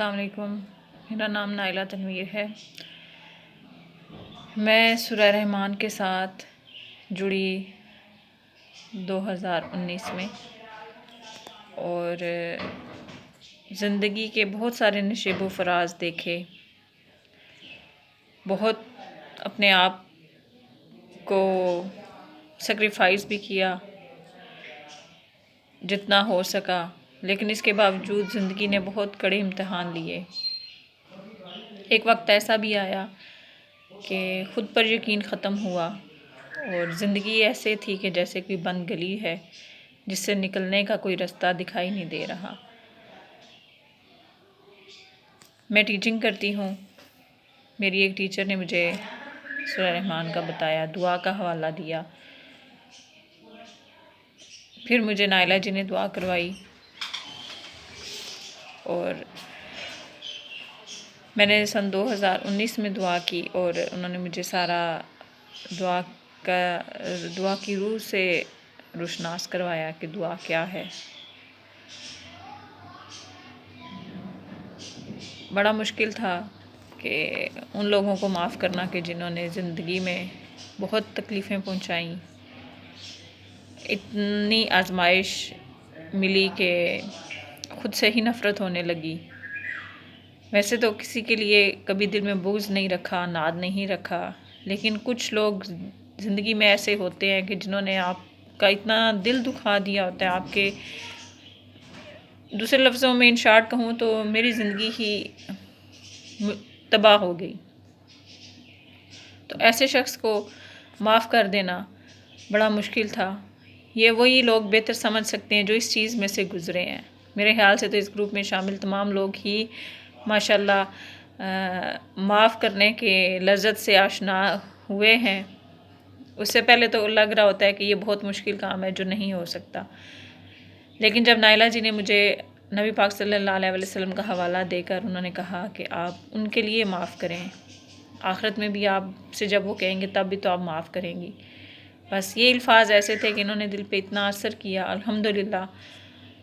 अस्सलाम वालेकुम। मेरा नाम नाइला तनवीर है। मैं सूरह रहमान के साथ जुड़ी 2019 में और ज़िंदगी के बहुत सारे नशेब व फराज देखे, बहुत अपने आप को सेक्रीफाइस भी किया जितना हो सका, लेकिन इसके बावजूद ज़िंदगी ने बहुत कड़े इम्तहान लिए। एक वक्त ऐसा भी आया कि ख़ुद पर यकीन ख़त्म हुआ और ज़िंदगी ऐसे थी कि जैसे कोई बंद गली है जिससे निकलने का कोई रास्ता दिखाई नहीं दे रहा। मैं टीचिंग करती हूँ। मेरी एक टीचर ने मुझे सूरह रहमान का बताया, दुआ का हवाला दिया। फिर मुझे नाइला जी ने दुआ करवाई और मैंने सन 2019 में दुआ की और उन्होंने मुझे सारा दुआ की रूह से रोशनास करवाया कि दुआ क्या है। बड़ा मुश्किल था कि उन लोगों को माफ़ करना कि जिन्होंने ज़िंदगी में बहुत तकलीफ़ें पहुंचाई। इतनी आजमाइश मिली कि ख़ुद से ही नफ़रत होने लगी। वैसे तो किसी के लिए कभी दिल में बुग़्ज़ नहीं रखा, नाद नहीं रखा, लेकिन कुछ लोग ज़िंदगी में ऐसे होते हैं कि जिन्होंने आपका इतना दिल दुखा दिया होता है। आपके दूसरे लफ्ज़ों में इन शॉर्ट कहूँ तो मेरी ज़िंदगी ही तबाह हो गई। तो ऐसे शख्स को माफ़ कर देना बड़ा मुश्किल था। ये वही लोग बेहतर समझ सकते हैं जो इस चीज़ में से गुज़रे हैं। मेरे ख़्याल से तो इस ग्रुप में शामिल तमाम लोग ही माशाल्लाह माफ़ करने के लज़्ज़त से आशना हुए हैं। उससे पहले तो लग रहा होता है कि ये बहुत मुश्किल काम है जो नहीं हो सकता, लेकिन जब नाइला जी ने मुझे नबी पाक सल्लल्लाहु अलैहि वसल्लम का हवाला देकर उन्होंने कहा कि आप उनके लिए माफ़ करें, आखिरत में भी आपसे जब वो कहेंगे तब भी तो आप माफ़ करेंगी। बस ये अल्फाज ऐसे थे कि इन्होंने दिल पे इतना असर किया। अल्हम्दुलिल्लाह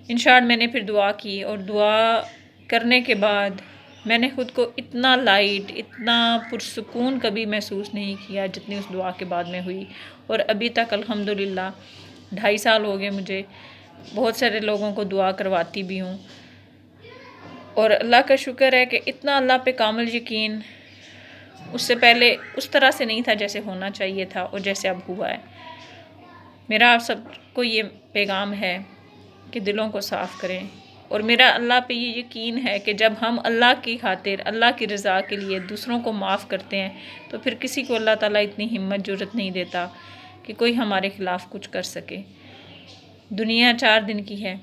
इन शॉर्ट मैंने फिर दुआ की और दुआ करने के बाद मैंने ख़ुद को इतना लाइट, इतना पुरसुकून कभी महसूस नहीं किया जितनी उस दुआ के बाद में हुई। और अभी तक अल्हम्दुलिल्लाह 2.5 साल हो गए मुझे। बहुत सारे लोगों को दुआ करवाती भी हूँ और अल्लाह का शुक्र है कि इतना अल्लाह पे कामिल यकीन उससे पहले उस तरह से नहीं था जैसे होना चाहिए था और जैसे अब हुआ है। मेरा आप सबको ये पैगाम है कि दिलों को साफ़ करें और मेरा अल्लाह पे ये यकीन है कि जब हम अल्लाह की खातिर, अल्लाह की रज़ा के लिए दूसरों को माफ़ करते हैं तो फिर किसी को अल्लाह ताला इतनी हिम्मत जुर्रत नहीं देता कि कोई हमारे ख़िलाफ़ कुछ कर सके। दुनिया 4 दिन की है।